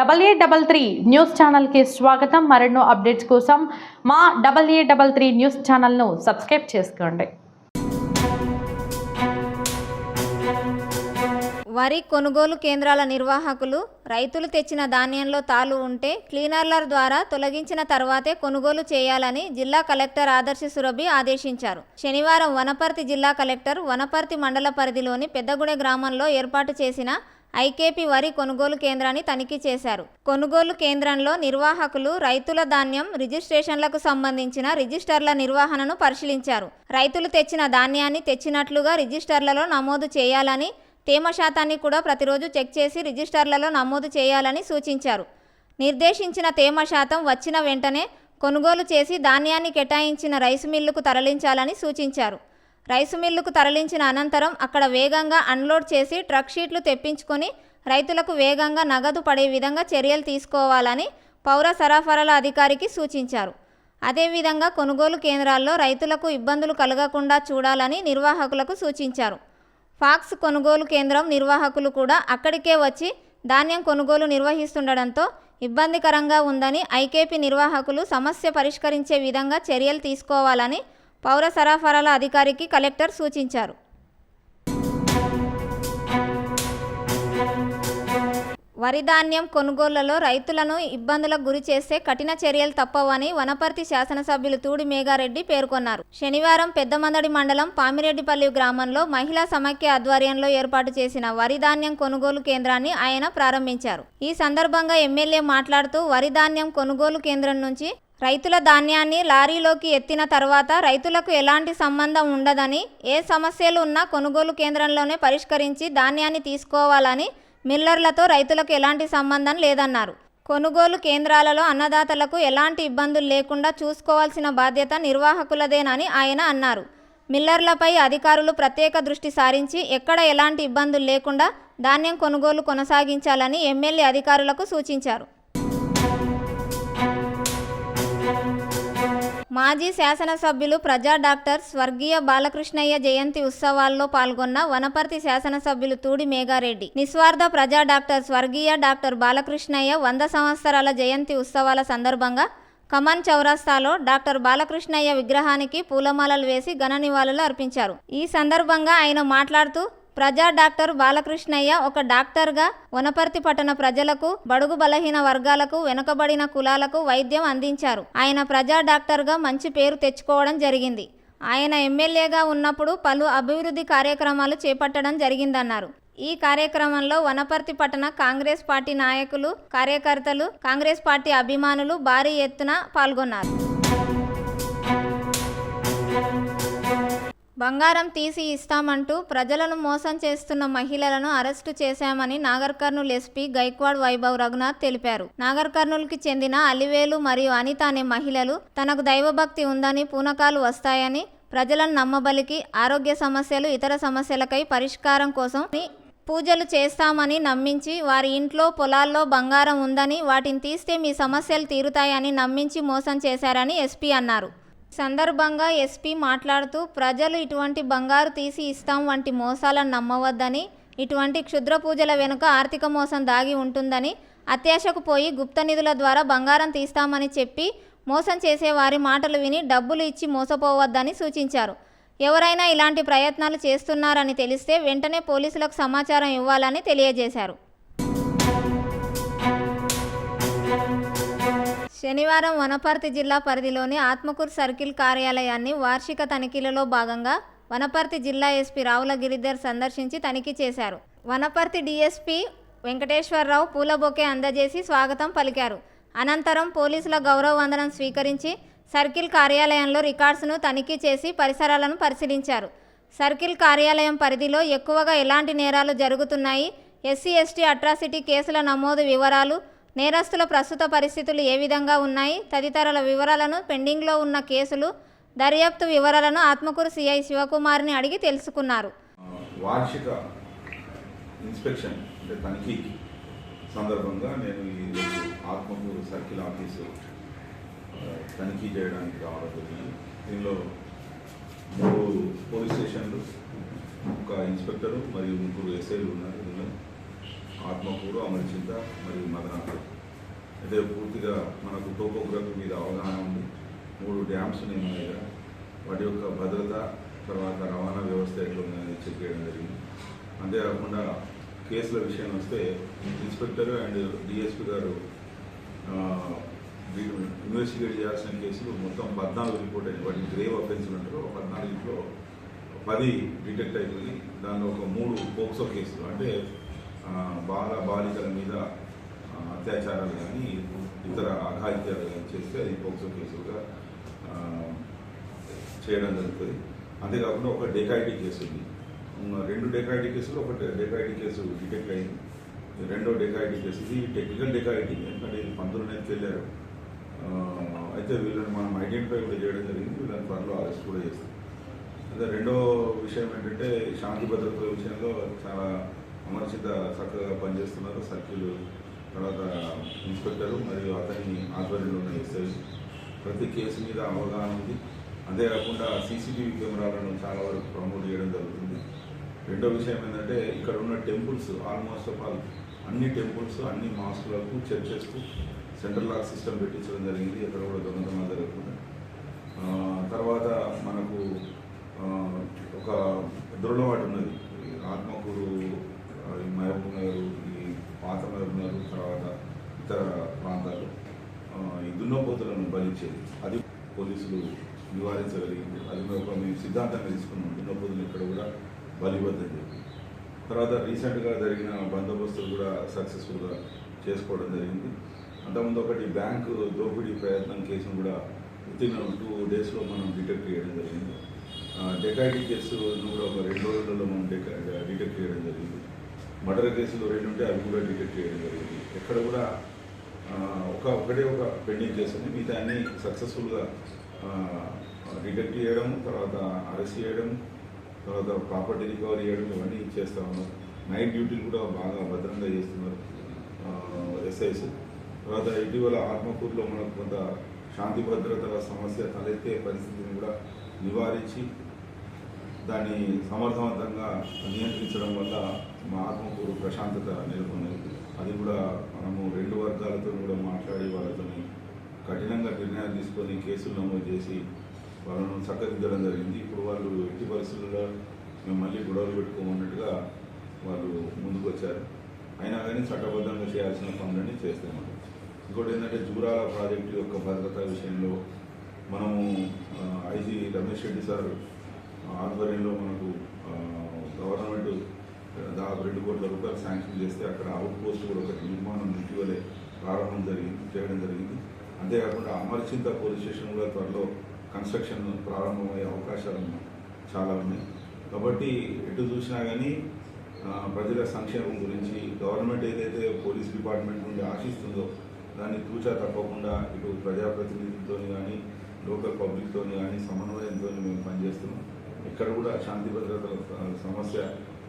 AA33 news ఛానల్కి స్వాగతం. మరెన్నో అప్డేట్స్ కోసం మా AA33 న్యూస్ ఛానల్ను సబ్స్క్రైబ్ చేసుకోండి. వరి కొనుగోలు కేంద్రాల నిర్వాహకులు రైతులు తెచ్చిన ధాన్యంలో తాలు ఉంటే క్లీనర్ల ద్వారా తొలగించిన తర్వాతే కొనుగోలు చేయాలని జిల్లా కలెక్టర్ ఆదర్శ సురభి ఆదేశించారు. శనివారం వనపర్తి జిల్లా కలెక్టర్ వనపర్తి మండల పరిధిలోని పెద్దగుడె గ్రామంలో ఏర్పాటు చేసిన ఐకేపీ వరి కొనుగోలు కేంద్రాన్ని తనిఖీ చేశారు. కొనుగోలు కేంద్రంలో నిర్వాహకులు రైతుల ధాన్యం రిజిస్ట్రేషన్లకు సంబంధించిన రిజిస్టర్ల నిర్వహణను పరిశీలించారు. రైతులు తెచ్చిన ధాన్యాన్ని తెచ్చినట్లుగా రిజిస్టర్లలో నమోదు చేయాలని, తేమ శాతాన్ని కూడా ప్రతిరోజు చెక్ చేసి రిజిస్టర్లలో నమోదు చేయాలని సూచించారు. నిర్దేశించిన తేమ శాతం వచ్చిన వెంటనే కొనుగోలు చేసి ధాన్యాన్ని కేటాయించిన రైసు మిల్లుకు తరలించాలని సూచించారు. రైసు మిల్లుకు తరలించిన అనంతరం అక్కడ వేగంగా అన్లోడ్ చేసి ట్రక్ షీట్లు తెప్పించుకొని రైతులకు వేగంగా నగదు పడే విధంగా చర్యలు తీసుకోవాలని పౌర సరఫరాల అధికారికి సూచించారు. అదేవిధంగా కొనుగోలు కేంద్రాల్లో రైతులకు ఇబ్బందులు కలగకుండా చూడాలని నిర్వాహకులకు సూచించారు. ఫాక్స్ కొనుగోలు కేంద్రం నిర్వాహకులు కూడా అక్కడికే వచ్చి ధాన్యం కొనుగోలు నిర్వహిస్తుండడంతో ఇబ్బందికరంగా ఉందని ఐకేపీ నిర్వాహకులు సమస్య పరిష్కరించే విధంగా చర్యలు తీసుకోవాలని పౌర సరఫరాల అధికారికి కలెక్టర్ సూచించారు. వరి ధాన్యం కొనుగోళ్లలో రైతులను ఇబ్బందులకు గురి చేస్తే కఠిన చర్యలు తప్పవని వనపర్తి శాసనసభ్యులు తూడి మేఘారెడ్డి పేర్కొన్నారు. శనివారం పెద్దమందడి మండలం పామిరెడ్డిపల్లి గ్రామంలో మహిళా సమైక్య ఆధ్వర్యంలో ఏర్పాటు చేసిన వరి ధాన్యం కొనుగోలు కేంద్రాన్ని ఆయన ప్రారంభించారు. ఈ సందర్భంగా ఎమ్మెల్యే మాట్లాడుతూ వరి ధాన్యం కొనుగోలు కేంద్రం నుంచి రైతుల ధాన్యాన్ని లారీలోకి ఎత్తిన తర్వాత రైతులకు ఎలాంటి సంబంధం ఉండదని, ఏ సమస్యలు ఉన్నా కొనుగోలు కేంద్రంలోనే పరిష్కరించి ధాన్యాన్ని తీసుకోవాలని, మిల్లర్లతో రైతులకు ఎలాంటి సంబంధం లేదన్నారు. కొనుగోలు కేంద్రాలలో అన్నదాతలకు ఎలాంటి ఇబ్బందులు లేకుండా చూసుకోవాల్సిన బాధ్యత నిర్వాహకులదేనని ఆయన అన్నారు. మిల్లర్లపై అధికారులు ప్రత్యేక దృష్టి సారించి ఎక్కడ ఎలాంటి ఇబ్బందులు లేకుండా ధాన్యం కొనుగోలు కొనసాగించాలని ఎమ్మెల్యే అధికారులకు సూచించారు. మాజీ శాసనసభ్యులు ప్రజా డాక్టర్ స్వర్గీయ బాలకృష్ణయ్య జయంతి ఉత్సవాల్లో పాల్గొన్న వనపర్తి శాసనసభ్యులు తూడి మేఘారెడ్డి నిస్వార్థ ప్రజా డాక్టర్ స్వర్గీయ డాక్టర్ బాలకృష్ణయ్య 100 సంవత్సరాల జయంతి ఉత్సవాల సందర్భంగా కమన్ చౌరస్తాలో డాక్టర్ బాలకృష్ణయ్య విగ్రహానికి పూలమాలలు వేసి ఘన నివాళులు అర్పించారు. ఈ సందర్భంగా ఆయన మాట్లాడుతూ ప్రజా డాక్టర్ బాలకృష్ణయ్య ఒక డాక్టర్గా వనపర్తి పట్టణ ప్రజలకు, బడుగు బలహీన వర్గాలకు, వెనుకబడిన కులాలకు వైద్యం అందించారు. ఆయన ప్రజా డాక్టర్గా మంచి పేరు తెచ్చుకోవడం జరిగింది. ఆయన ఎమ్మెల్యేగా ఉన్నప్పుడు పలు అభివృద్ధి కార్యక్రమాలు చేపట్టడం జరిగిందన్నారు. ఈ కార్యక్రమంలో వనపర్తి పట్టణ కాంగ్రెస్ పార్టీ నాయకులు, కార్యకర్తలు, కాంగ్రెస్ పార్టీ అభిమానులు భారీ ఎత్తున పాల్గొన్నారు. బంగారం తీసి ఇస్తామంటూ ప్రజలను మోసం చేస్తున్న మహిళలను అరెస్టు చేశామని నాగర్ కర్నూల్ ఎస్పీ గైక్వాడ్ వైభవ్ రఘునాథ్ తెలిపారు. నాగర్ కర్నూల్కి చెందిన అలివేలు మరియు అనిత అనే మహిళలు తనకు దైవభక్తి ఉందని, పూనకాలు వస్తాయని, ప్రజలను నమ్మబలికి, ఆరోగ్య సమస్యలు, ఇతర సమస్యలకై పరిష్కారం కోసం పూజలు చేస్తామని నమ్మించి, వారి ఇంట్లో పొలాల్లో బంగారం ఉందని, వాటిని తీస్తే మీ సమస్యలు తీరుతాయని నమ్మించి మోసం చేశారని ఎస్పీ అన్నారు. సందర్భంగా ఎస్పీ మాట్లాడుతూ ప్రజలు ఇటువంటి బంగారు తీసి ఇస్తాం వంటి మోసాలను నమ్మవద్దని, ఇటువంటి క్షుద్ర పూజల వెనుక ఆర్థిక మోసం దాగి ఉంటుందని, అత్యాశకు పోయి గుప్త నిధుల ద్వారా బంగారం తీస్తామని చెప్పి మోసం చేసే వారి మాటలు విని డబ్బులు ఇచ్చి మోసపోవద్దని సూచించారు. ఎవరైనా ఇలాంటి ప్రయత్నాలు చేస్తున్నారని తెలిస్తే వెంటనే పోలీసులకు సమాచారం ఇవ్వాలని తెలియజేశారు. శనివారం వనపర్తి జిల్లా పరిధిలోని ఆత్మకూరు సర్కిల్ కార్యాలయాన్ని వార్షిక తనిఖీలలో భాగంగా వనపర్తి జిల్లా ఎస్పీ రావుల గిరిధర్ సందర్శించి తనిఖీ చేశారు. వనపర్తి డీఎస్పీ వెంకటేశ్వరరావు పూల బొకే అందజేసి స్వాగతం పలికారు. అనంతరం పోలీసుల గౌరవ వందనం స్వీకరించి సర్కిల్ కార్యాలయంలో రికార్డ్స్ను తనిఖీ చేసి పరిసరాలను పరిశీలించారు. సర్కిల్ కార్యాలయం పరిధిలో ఎక్కువగా ఎలాంటి నేరాలు జరుగుతున్నాయి, ఎస్సీ ఎస్టీ అట్రాసిటీ కేసుల నమోదు వివరాలు, నేరస్తుల ప్రస్తుత పరిస్థితులు ఏ విధంగా ఉన్నాయి తదితరాల వివరాలను, పెండింగ్లో ఉన్న కేసులు, దర్యాప్తు వివరాలను ఆత్మకూరు సిఐ శివకుమార్ని అడిగి తెలుసుకున్నారు. వార్షిక ఇన్స్పెక్షన్ అంటే తనిఖీ సందర్భంగా నేను ఈ ఆత్మకూరు సర్కిల్ ఆఫీసు తనిఖీ చేయడానికి రావడం జరిగింది. దీనిలో 3 పోలీస్ స్టేషన్లు, ఒక ఇన్స్పెక్టరు మరియు 3 ఎస్ఐలు ఉన్నారు. దీనిలో ఆత్మకూరు, అమరచింత మరియు మదనాపూర్. అయితే పూర్తిగా మనకు టోపోగ్రఫీ మీద అవగాహన ఉంది. 3 డ్యామ్స్ ఉన్నాయి మన దగ్గర. వాటి యొక్క భద్రత, తర్వాత రవాణా వ్యవస్థ ఎట్లా ఉందని చెక్ చేయడం జరిగింది. అంతేకాకుండా కేసుల విషయం వస్తే ఇన్స్పెక్టర్ అండ్ డిఎస్పీ గారు ఇన్వెస్టిగేట్ చేయాల్సిన కేసులు మొత్తం 14 రిపోర్ట్ అయ్యాయి. వాటిని గ్రేవ్ అఫెన్స్లు అంటారు. 14లో 10 డిటెక్ట్ అవుతుంది. దానిలో ఒక 3 పోక్సో కేసులు, అంటే బాలికల మీద అత్యాచారాలు కానీ ఇతర అఘాయిత్యాలు కానీ చేస్తే అది పోక్సో కేసులుగా చేయడం జరుగుతుంది. అంతేకాకుండా ఒక డెకాయిటీ కేసు ఉంది. 2 డెకాయిటీ కేసులు, ఒక డెకాయిటీ కేసు డిటెక్ట్ అయింది. 2వ డెకాయిటీ కేసు ఇది టెక్నికల్ డెకాయిటీ, ఎందుకంటే ఇది 19 వెళ్ళారు. అయితే వీళ్ళని మనం ఐడెంటిఫై కూడా చేయడం జరిగింది. వీళ్ళని త్వరలో అరెస్ట్ కూడా చేస్తాం. అయితే 2వ విషయం ఏంటంటే శాంతి భద్రతల విషయంలో చాలా అమర్చిత చక్కగా పనిచేస్తున్నారు. సర్కిల్ తర్వాత ఇన్స్పెక్టరు మరియు అతని ఆధ్వర్యంలో ఉన్న ఎస్ఐ ప్రతి కేసు మీద అవగాహన ఉంది. అంతేకాకుండా సీసీటీవీ కెమెరాలను చాలా వరకు ప్రమోట్ చేయడం జరుగుతుంది. 2వ విషయం ఏంటంటే ఇక్కడ ఉన్న టెంపుల్స్ ఆల్మోస్ట్ ఆఫ్ ఆల్ అన్ని టెంపుల్స్, అన్ని మాస్కులకు, చర్చెస్కు సెంట్రల్ లాక్ సిస్టమ్ పెట్టించడం జరిగింది. ఎక్కడ కూడా దొంగతనం జరుగుతుంది. తర్వాత మనకు ఒక దృఢవాటు ఉన్నది. ఆత్మకూరు, మహబూబ్ నగర్, ఈ పాత మహబూబ్ నగర్, తర్వాత ఇతర ప్రాంతాలు ఈ దున్నపోతులను బలిచ్చేది. అది పోలీసులు నివారించగలిగింది. అది మేము సిద్ధాంతంగా తీసుకున్నాం. దున్నపోతులు ఇక్కడ కూడా బలివద్దని చెప్పి. తర్వాత రీసెంట్గా జరిగిన బందోబస్తులు కూడా సక్సెస్ఫుల్గా చేసుకోవడం జరిగింది. అంతకుముందు ఒకటి బ్యాంకు దోపిడీ ప్రయత్నం కేసును కూడా వితిన్ 2 డేస్లో మనం డిటెక్ట్ చేయడం జరిగింది. డెకాయిటీ కేసును కూడా ఒక 2 రోజులలో మనం డిటెక్ట్ చేయడం జరిగింది. మర్డర్ కేసులు 2 ఉంటే అవి కూడా డిటెక్ట్ చేయడం జరిగింది. ఎక్కడ కూడా ఒకటే ఒక పెండింగ్ కేసు ఉంది. మిగతా అన్నీ సక్సెస్ఫుల్గా డిటెక్ట్ చేయడం, తర్వాత అరెస్ట్ చేయడం, తర్వాత ప్రాపర్టీ రికవరీ చేయడం, ఇవన్నీ చేస్తూ ఉన్నారు. నైట్ డ్యూటీలు కూడా బాగా భద్రంగా చేస్తున్నారు ఎస్ఐస్. తర్వాత ఇటీవల ఆత్మకూరులో మనకు కొంత శాంతి భద్రతల సమస్య తలెత్తే పరిస్థితిని కూడా నివారించి దాన్ని సమర్థవంతంగా నియంత్రించడం వల్ల మా ఆత్మకూరు ప్రశాంతత నెలకొన్నది. అది కూడా మనము 2 వర్గాలతో కూడా మాట్లాడి వాళ్ళతో కఠినంగా నిర్ణయాలు తీసుకొని కేసులు నమోదు చేసి వాళ్ళను చక్కదిద్దడం జరిగింది. ఇప్పుడు వాళ్ళు ఎట్టి పరిస్థితుల్లో మేము మళ్ళీ గొడవలు పెట్టుకోమన్నట్టుగా వాళ్ళు ముందుకు వచ్చారు. అయినా కానీ చట్టబద్ధంగా చేయాల్సిన పనులన్నీ చేస్తామన్నమాట. ఇంకోటి ఏంటంటే జూరాల ప్రాజెక్టు యొక్క భద్రత విషయంలో మనము ఐజీ రమేష్ రెడ్డి సార్ ఆధ్వర్యంలో మనకు గవర్నమెంట్ దాదాపు 2 కోట్ల రూపాయలు శాంక్షన్ చేస్తే అక్కడ అవుట్ పోస్ట్ కూడా ఒకటి నిర్మాణం ఇటీవలే చేయడం జరిగింది. అంతేకాకుండా అమర్చింత పోలీస్ స్టేషన్ కూడా త్వరలో కన్స్ట్రక్షన్ ప్రారంభమయ్యే అవకాశాలు చాలా ఉన్నాయి. కాబట్టి ఎటు చూసినా కానీ ప్రజల సంక్షేమం గురించి గవర్నమెంట్ ఏదైతే పోలీస్ డిపార్ట్మెంట్ నుండి ఆశిస్తుందో దాన్ని తూచా తప్పకుండా ఇటు ప్రజాప్రతినిధులతో కానీ లోకల్ పబ్లిక్తో కానీ సమన్వయంతో మేము పనిచేస్తున్నాం. ఇక్కడ కూడా శాంతి భద్రతల సమస్య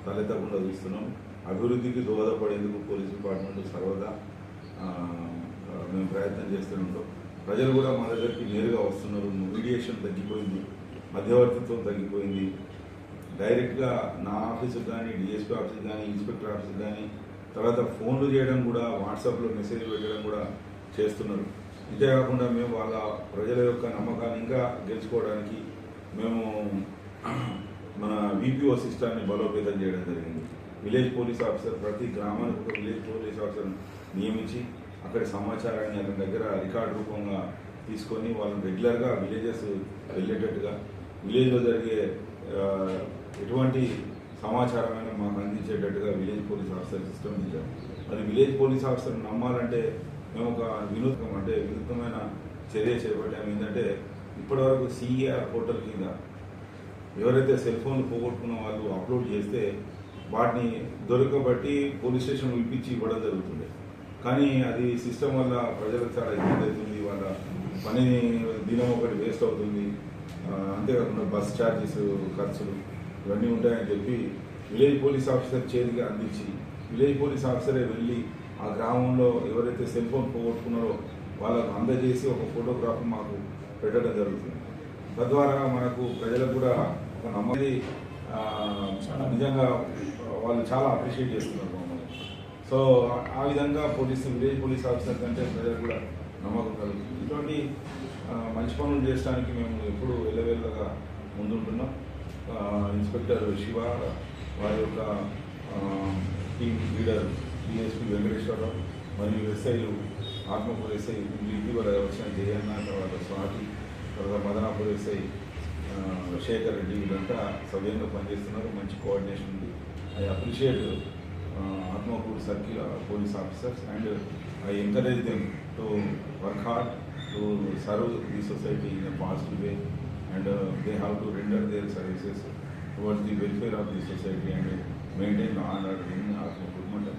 తలెత్తకుండా చూస్తున్నాం. అభివృద్ధికి దోహదపడేందుకు పోలీస్ డిపార్ట్మెంట్ సర్వదా మేము ప్రయత్నం చేస్తుంటాం. ప్రజలు కూడా మా దగ్గరికి నేరుగా వస్తున్నారు. మీడియేషన్ తగ్గిపోయింది, మధ్యవర్తిత్వం తగ్గిపోయింది. డైరెక్ట్గా నా ఆఫీసుకు కానీ, డిఎస్పీ ఆఫీస్కి కానీ, ఇన్స్పెక్టర్ ఆఫీస్కి కానీ, తర్వాత ఫోన్లు చేయడం కూడా, వాట్సాప్లో మెసేజ్ పెట్టడం కూడా చేస్తున్నారు. ఇంతేకాకుండా మేము వాళ్ళ ప్రజల యొక్క నమ్మకాన్ని ఇంకా గెలుచుకోవడానికి మేము మన విపిఓ సిస్టాన్ని బలోపేతం చేయడం జరిగింది. విలేజ్ పోలీస్ ఆఫీసర్, ప్రతి గ్రామానికి ఒక విలేజ్ పోలీస్ ఆఫీసర్ నియమించి అక్కడి సమాచారాన్ని అతని దగ్గర రికార్డు రూపంగా తీసుకొని వాళ్ళని రెగ్యులర్గా విలేజెస్ వెళ్ళేటట్టుగా, విలేజ్లో జరిగే ఎటువంటి సమాచారమైన మాకు అందించేటట్టుగా విలేజ్ పోలీస్ ఆఫీసర్ సిస్టమ్ ఇచ్చాము. అది విలేజ్ పోలీస్ ఆఫీసర్ నమ్మాలంటే మేము ఒక వినూత్నమైన చర్య చేపట్టాము. ఏంటంటే ఇప్పటివరకు సిఈఆర్ పోర్టల్ కింద ఎవరైతే సెల్ ఫోన్లు పోగొట్టుకున్న వాళ్ళు అప్లోడ్ చేస్తే వాటిని దొరకబట్టి పోలీస్ స్టేషన్ పిలిపించి ఇవ్వడం జరుగుతుంది. కానీ అది సిస్టమ్ వల్ల ప్రజలకు చాలా ఇబ్బంది అవుతుంది. వాళ్ళ పని దినం ఒకటి వేస్ట్ అవుతుంది. అంతేకాకుండా బస్ ఛార్జెస్ ఖర్చులు ఇవన్నీ ఉంటాయని చెప్పి విలేజ్ పోలీస్ ఆఫీసర్ చేతికి అందించి విలేజ్ పోలీస్ ఆఫీసరే వెళ్ళి ఆ గ్రామంలో ఎవరైతే సెల్ ఫోన్ పోగొట్టుకున్నారో వాళ్ళకు అందజేసి ఒక ఫోటోగ్రాఫ్ మాకు పెట్టడం జరుగుతుంది. తద్వారా మనకు ప్రజలకు కూడా ఒక నమ్మది నిజంగా వాళ్ళు చాలా అప్రిషియేట్ చేస్తున్నారు మమ్మల్ని. సో సో ఆ విధంగా విలేజ్ పోలీస్ ఆఫీసర్ కంటే ప్రజలు కూడా నమ్మకం కలుగుతుంది. ఇటువంటి మంచి పనులు చేయడానికి మేము ఎప్పుడు వెళ్ళవేళ్ళగా ముందుంటున్నాం. ఇన్స్పెక్టర్ శివ వారి యొక్క టీం లీడర్ డిఎస్పీ వెంకటేశ్వరరావు మరియు ఎస్ఐలు ఆత్మకూరు ఎస్ఐ ఇటీవల వచ్చిన జయన్న, తర్వాత స్వాతి, తర్వాత మదనాపూర్ ఎస్ఐ శేఖర్ రెడ్డి వీళ్ళంతా సవ్యంగా పనిచేస్తున్నారు. మంచి కోఆర్డినేషన్ ఉంది. I appreciate Atmakur circle police officers and I encourage them to work hard to serve the society in a positive way and they have to render their services towards the welfare of the society and maintain law and order in Atmapur Mandal.